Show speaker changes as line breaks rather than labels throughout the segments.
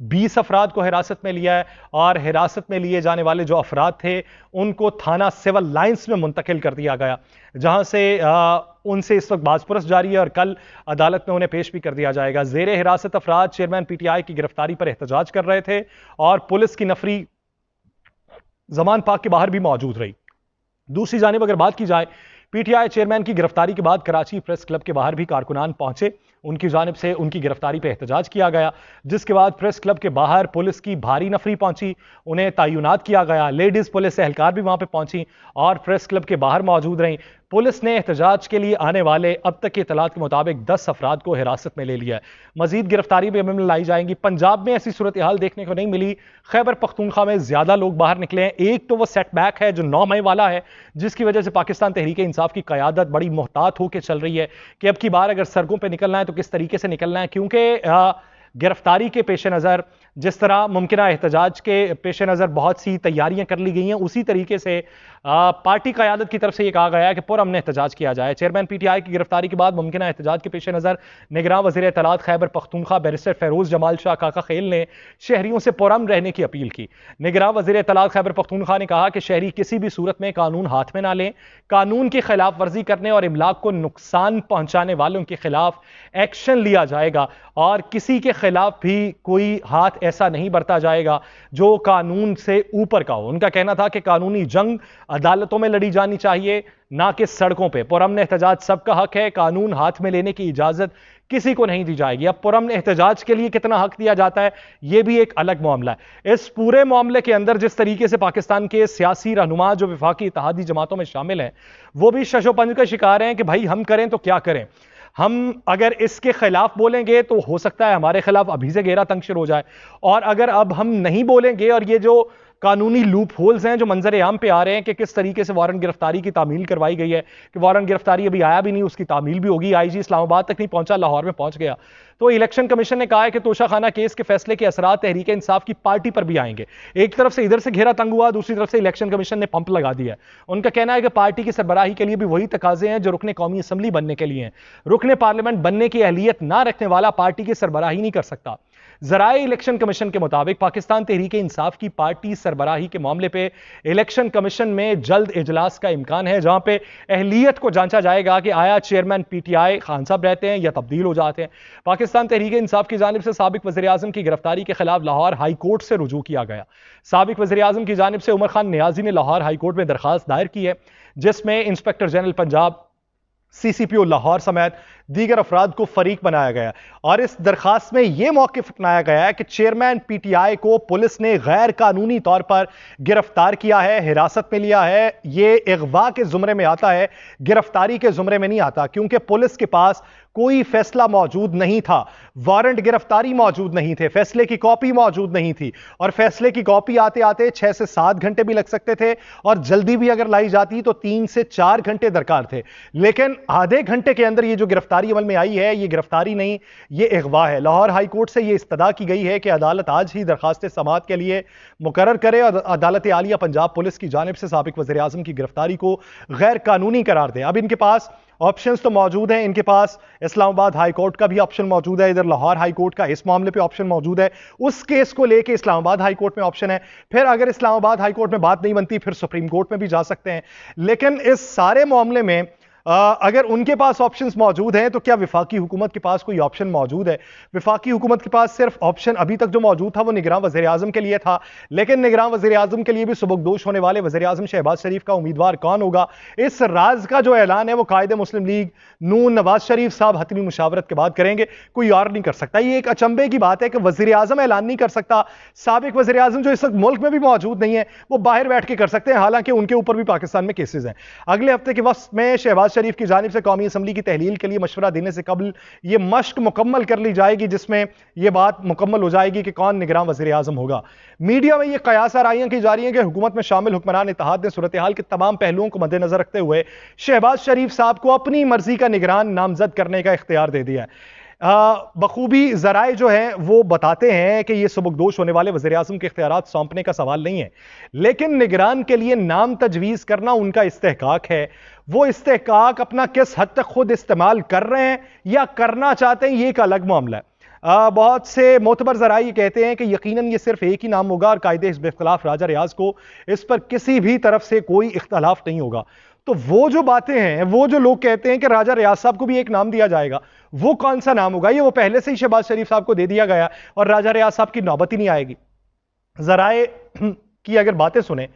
20 افراد کو حراست میں لیا ہے اور حراست میں لیے جانے والے جو افراد تھے ان کو تھانہ سول لائنز میں منتقل کر دیا گیا، جہاں سے ان سے اس وقت باز پرس جاری ہے اور کل عدالت میں انہیں پیش بھی کر دیا جائے گا۔ زیر حراست افراد چیئرمین پی ٹی آئی کی گرفتاری پر احتجاج کر رہے تھے اور پولیس کی نفری زمان پاک کے باہر بھی موجود رہی۔ دوسری جانب اگر بات کی جائے پی ٹی آئی چیئرمین کی گرفتاری کے بعد کراچی پریس کلب کے باہر بھی کارکنان پہنچے، ان کی جانب سے ان کی گرفتاری پہ احتجاج کیا گیا، جس کے بعد پریس کلب کے باہر پولیس کی بھاری نفری پہنچی، انہیں تعینات کیا گیا، لیڈیز پولیس اہلکار بھی وہاں پہ پہنچی اور پریس کلب کے باہر موجود رہیں۔ پولیس نے احتجاج کے لیے آنے والے اب تک کی اطلاعات کے مطابق 10 افراد کو حراست میں لے لیا ہے۔ مزید گرفتاری بھی عمل میں لائی جائیں گی۔ پنجاب میں ایسی صورتحال دیکھنے کو نہیں ملی، خیبر پختونخوا میں زیادہ لوگ باہر نکلے ہیں۔ ایک تو وہ سیٹ بیک ہے جو 9 مئی والا ہے، جس کی وجہ سے پاکستان تحریک انصاف کی قیادت بڑی محتاط ہو کے چل رہی ہے کہ اب کی بار اگر سڑکوں پہ نکلنا ہے تو کس طریقے سے نکلنا ہے، کیونکہ گرفتاری کے پیش نظر جس طرح ممکنہ احتجاج کے پیش نظر بہت سی تیاریاں کر لی گئی ہیں، اسی طریقے سے پارٹی قیادت کی طرف سے یہ کہا گیا ہے کہ پرامن احتجاج کیا جائے۔ چیئرمین پی ٹی آئی کی گرفتاری کے بعد ممکنہ احتجاج کے پیش نظر نگراں وزیر اطلاعات خیبر پختونخوا بیرسٹر فیروز جمال شاہ کاکا خیل نے شہریوں سے پرامن رہنے کی اپیل کی۔ نگراں وزیر اطلاعات خیبر پختونخوا نے کہا کہ شہری کسی بھی صورت میں قانون ہاتھ میں نہ لیں، قانون کی خلاف ورزی کرنے اور املاک کو نقصان پہنچانے والوں کے خلاف ایکشن لیا جائے گا اور کسی کے خلاف بھی کوئی ہاتھ ایسا نہیں برتا جائے گا جو قانون سے اوپر کا ہو۔ ان کا کہنا تھا کہ قانونی جنگ عدالتوں میں لڑی جانی چاہیے، نہ کہ سڑکوں پہ۔ پرامن احتجاج سب کا حق ہے، قانون ہاتھ میں لینے کی اجازت کسی کو نہیں دی جائے گی۔ اب پرامن احتجاج کے لیے کتنا حق دیا جاتا ہے یہ بھی ایک الگ معاملہ ہے۔ اس پورے معاملے کے اندر جس طریقے سے پاکستان کے سیاسی رہنما جو وفاقی اتحادی جماعتوں میں شامل ہیں وہ بھی شش و پنج کا شکار ہیں کہ بھائی ہم کریں تو کیا کریں، ہم اگر اس کے خلاف بولیں گے تو ہو سکتا ہے ہمارے خلاف ابھی سے گھیرا تنگ شروع ہو جائے، اور اگر اب ہم نہیں بولیں گے اور یہ جو قانونی لوپ ہولز ہیں جو منظر عام پہ آ رہے ہیں کہ کس طریقے سے وارنٹ گرفتاری کی تعمیل کروائی گئی ہے کہ وارنٹ گرفتاری ابھی آیا بھی نہیں، اس کی تعمیل بھی ہوگی، آئی جی اسلام آباد تک نہیں پہنچا، لاہور میں پہنچ گیا، تو الیکشن کمیشن نے کہا ہے کہ توشہ خانہ کیس کے فیصلے کے اثرات تحریک انصاف کی پارٹی پر بھی آئیں گے۔ ایک طرف سے ادھر سے گھیرا تنگ ہوا، دوسری طرف سے الیکشن کمیشن نے پمپ لگا دیا ہے۔ ان کا کہنا ہے کہ پارٹی کی سربراہی کے لیے بھی وہی تقاضے ہیں جو رکن قومی اسمبلی بننے کے لیے ہیں۔ رکن پارلیمنٹ بننے کی اہلیت نہ رکھنے والا پارٹی کی سربراہی نہیں کر سکتا۔ ذرائع الیکشن کمیشن کے مطابق پاکستان تحریک انصاف کی پارٹی سربراہی کے معاملے پہ الیکشن کمیشن میں جلد اجلاس کا امکان ہے، جہاں پہ اہلیت کو جانچا جائے گا کہ آیا chairman P T I Khan صاحب رہتے ہیں یا تبدیل ہو جاتے ہیں۔ پاکستان تحریک انصاف کی جانب سے سابق وزیر اعظم کی گرفتاری کے خلاف لاہور ہائی کورٹ سے رجوع کیا گیا۔ سابق وزیر اعظم کی جانب سے عمر خان نیازی نے لاہور ہائی کورٹ میں درخواست دائر کی ہے، جس میں انسپکٹر جنرل پنجاب، سی سی پی او لاہور سمیت دیگر افراد کو فریق بنایا گیا، اور اس درخواست میں یہ موقف اپنایا گیا ہے کہ چیئرمین پی ٹی آئی کو پولیس نے غیر قانونی طور پر گرفتار کیا ہے، حراست میں لیا ہے۔ یہ اغوا کے زمرے میں آتا ہے، گرفتاری کے زمرے میں نہیں آتا، کیونکہ پولیس کے پاس کوئی فیصلہ موجود نہیں تھا، وارنٹ گرفتاری موجود نہیں تھے، فیصلے کی کاپی موجود نہیں تھی، اور فیصلے کی کاپی آتے آتے 6 سے 7 گھنٹے بھی لگ سکتے تھے، اور جلدی بھی اگر لائی جاتی تو 3 سے 4 گھنٹے درکار تھے، لیکن آدھے گھنٹے کے اندر یہ جو گرفتاری عمل میں آئی ہے یہ گرفتاری نہیں، یہ اغوا ہے۔ لاہور ہائی کورٹ سے یہ استدعا کی گئی ہے کہ عدالت آج ہی درخواست سماعت کے لیے مقرر کرے اور عدالت عالیہ پنجاب پولیس کی جانب سے سابق وزیر اعظم کی گرفتاری کو غیر قانونی قرار دے۔ اب ان کے پاس آپشنز تو موجود ہیں، ان کے پاس اسلام آباد ہائی کورٹ کا بھی آپشن موجود ہے، ادھر لاہور ہائی کورٹ کا اس معاملے پہ آپشن موجود ہے، اس کیس کو لے کے اسلام آباد ہائی کورٹ میں آپشن ہے، پھر اگر اسلام آباد ہائی کورٹ میں بات نہیں بنتی پھر سپریم کورٹ میں بھی جا سکتے ہیں۔ لیکن اس سارے معاملے میں اگر ان کے پاس آپشنز موجود ہیں تو کیا وفاقی حکومت کے پاس کوئی آپشن موجود ہے؟ وفاقی حکومت کے پاس صرف آپشن ابھی تک جو موجود تھا وہ نگراں وزیر اعظم کے لیے تھا، لیکن نگراں وزیر اعظم کے لیے بھی سبکدوش ہونے والے وزیر اعظم شہباز شریف کا امیدوار کون ہوگا، اس راز کا جو اعلان ہے وہ قائد مسلم لیگ نون نواز شریف صاحب حتمی مشاورت کے بعد کریں گے، کوئی اور نہیں کر سکتا۔ یہ ایک اچنبے کی بات ہے کہ وزیر اعظم اعلان نہیں کر سکتا، سابق وزیر اعظم جو اس وقت ملک میں بھی موجود نہیں ہے وہ باہر بیٹھ کے کر سکتے ہیں، حالانکہ ان کے اوپر بھی پاکستان میں کیسز ہیں۔ اگلے ہفتے کے وقت میں شہباز شریف کی جانب سے قومی اسمبلی کی تحلیل کے لیے مشورہ دینے سے قبل یہ مشق مکمل کر لی جائے گی، جس میں یہ بات مکمل ہو جائے گی کہ کون نگراں وزیر اعظم ہوگا۔ میڈیا میں یہ قیاس آرائیاں کی جا رہی ہیں کہ حکومت میں شامل حکمران اتحاد نے صورتحال کے تمام پہلوؤں کو مد نظر رکھتے ہوئے شہباز شریف صاحب کو اپنی مرضی کا نگران نامزد کرنے کا اختیار دے دیا ہے۔ بخوبی ذرائع جو ہیں وہ بتاتے ہیں کہ یہ سبکدوش ہونے والے وزیر اعظم کے اختیارات سونپنے کا سوال نہیں ہے، لیکن نگران کے لیے نام تجویز کرنا ان کا استحقاق ہے۔ وہ استحقاق اپنا کس حد تک خود استعمال کر رہے ہیں یا کرنا چاہتے ہیں یہ ایک الگ معاملہ ہے۔ بہت سے معتبر ذرائع یہ کہتے ہیں کہ یقیناً یہ صرف ایک ہی نام ہوگا اور قائد حزب اختلاف راجہ ریاض کو اس پر کسی بھی طرف سے کوئی اختلاف نہیں ہوگا. تو وہ جو باتیں ہیں، وہ جو لوگ کہتے ہیں کہ راجہ ریاض صاحب کو بھی ایک نام دیا جائے گا، وہ کون سا نام ہوگا؟ یہ وہ پہلے سے ہی شہباز شریف صاحب کو دے دیا گیا اور راجہ ریاض صاحب کی نوبت ہی نہیں آئے گی. ذرائع کی اگر باتیں سنیں،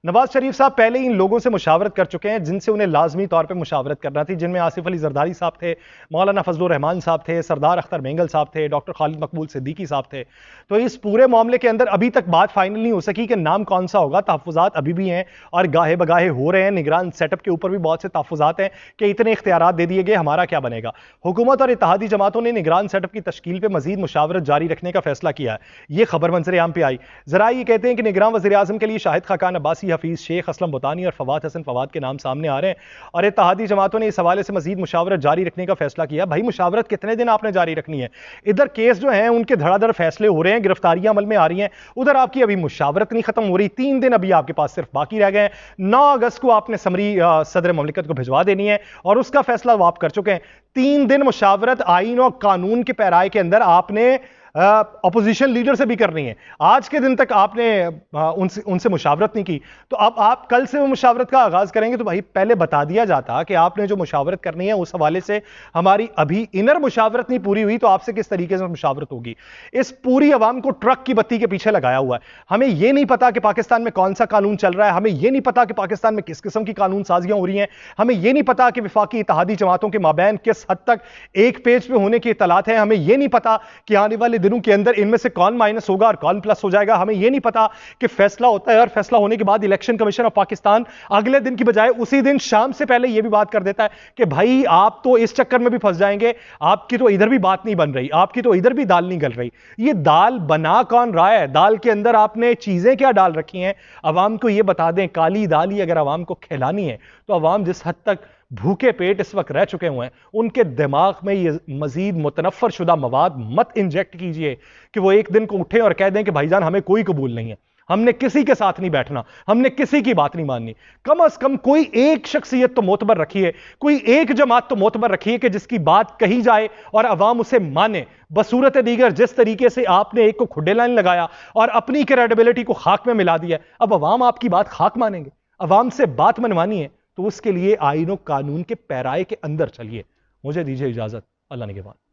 نواز شریف صاحب پہلے ہی ان لوگوں سے مشاورت کر چکے ہیں جن سے انہیں لازمی طور پہ مشاورت کرنا تھی، جن میں آصف علی زرداری صاحب تھے، مولانا فضل الرحمان صاحب تھے، سردار اختر مینگل صاحب تھے، ڈاکٹر خالد مقبول صدیقی صاحب تھے. تو اس پورے معاملے کے اندر ابھی تک بات فائنل نہیں ہو سکی کہ نام کون سا ہوگا. تحفظات ابھی بھی ہیں اور گاہے بگاہے ہو رہے ہیں. نگران سیٹ اپ کے اوپر بھی بہت سے تحفظات ہیں کہ اتنے اختیارات دے دیے گئے، ہمارا کیا بنے گا. حکومت اور اتحادی جماعتوں نے نگران سیٹ اپ کی تشکیل پہ مزید مشاورت جاری رکھنے کا فیصلہ کیا ہے. یہ خبر منظر عام پہ آئی. ذرائع یہ کہتے ہیں کہ نگران وزیر اعظم کے لیے شاہد خاقان عباسی، حفیظ شیخ، اسلم بطانی اور فواد حسن فواد کے نام سامنے آ رہے ہیں اور اتحادی جماعتوں نے اس حوالے سے مزید مشاورت جاری رکھنے کا فیصلہ کیا. بھائی مشاورت کتنے دن آپ نے جاری رکھنی ہے؟ ادھر کیس جو ہیں ان کے دھڑا دھڑ فیصلے ہو رہے ہیں، گرفتاریاں عمل میں آ رہی ہیں، ادھر آپ کی ابھی مشاورت نہیں ختم ہو رہی. 3 دن ابھی آپ کے پاس صرف باقی رہ گئے ہیں. 9 اگست کو آپ نے سمری صدر مملکت کو بھجوا دینی ہے اور اس کا فیصلہ وہ آپ کر چکے ہیں. 3 دن مشاورت آئین اور قانون کے پیرائے کے اندر آپ نے اپوزیشن لیڈر سے بھی کرنی ہے. آج کے دن تک آپ نے ان سے مشاورت نہیں کی، تو اب آپ کل سے وہ مشاورت کا آغاز کریں گے. تو بھائی پہلے بتا دیا جاتا کہ آپ نے جو مشاورت کرنی ہے اس حوالے سے ہماری ابھی انر مشاورت نہیں پوری ہوئی، تو آپ سے کس طریقے سے مشاورت ہوگی؟ اس پوری عوام کو ٹرک کی بتی کے پیچھے لگایا ہوا ہے. ہمیں یہ نہیں پتا کہ پاکستان میں کون سا قانون چل رہا ہے، ہمیں یہ نہیں پتا کہ پاکستان میں کس قسم کی قانون سازیاں ہو رہی ہیں، ہمیں یہ نہیں پتا کہ وفاقی اتحادی جماعتوں کے مابین کس حد تک ایک پیج پہ ہونے کی اطلاعات ہیں، ہمیں یہ نہیں پتا کہ آنے والے دنوں کے اندر ان میں سے کون مائنس ہوگا اور کون پلس ہو جائے گا، ہمیں یہ نہیں پتا کہ فیصلہ ہوتا ہے اور فیصلہ ہونے کے بعد الیکشن کمیشن آف پاکستان اگلے دن کی بجائے اسی دن شام سے پہلے یہ بھی بات کر دیتا ہے کہ بھائی آپ تو اس چکر میں بھی پھنس جائیں گے، آپ کی تو ادھر بھی بات نہیں بن رہی، آپ کی تو ادھر بھی دال نہیں گل رہی. یہ دال بنا کون رہا ہے؟ دال کے اندر آپ نے چیزیں کیا ڈال رکھی ہیں؟ عوام کو یہ بتا دیں. کالی دال ہی اگر عوام کو کھلانی ہے تو عوام جس حد تک بھوکے پیٹ اس وقت رہ چکے ہوئے ہیں، ان کے دماغ میں یہ مزید متنفر شدہ مواد مت انجیکٹ کیجئے کہ وہ ایک دن کو اٹھیں اور کہہ دیں کہ بھائی جان ہمیں کوئی قبول نہیں ہے، ہم نے کسی کے ساتھ نہیں بیٹھنا، ہم نے کسی کی بات نہیں ماننی. کم از کم کوئی ایک شخصیت تو معتبر رکھیے، کوئی ایک جماعت تو معتبر رکھیے کہ جس کی بات کہی جائے اور عوام اسے مانے. بصورت دیگر جس طریقے سے آپ نے ایک کو کھڈے لائن لگایا اور اپنی کریڈیبلٹی کو خاک میں ملا دیا، اب عوام آپ کی بات خاک مانیں گے؟ عوام سے بات منوانی ہے تو اس کے لیے آئین و قانون کے پیرائے کے اندر چلیے. مجھے دیجیے اجازت. اللہ نگہبان.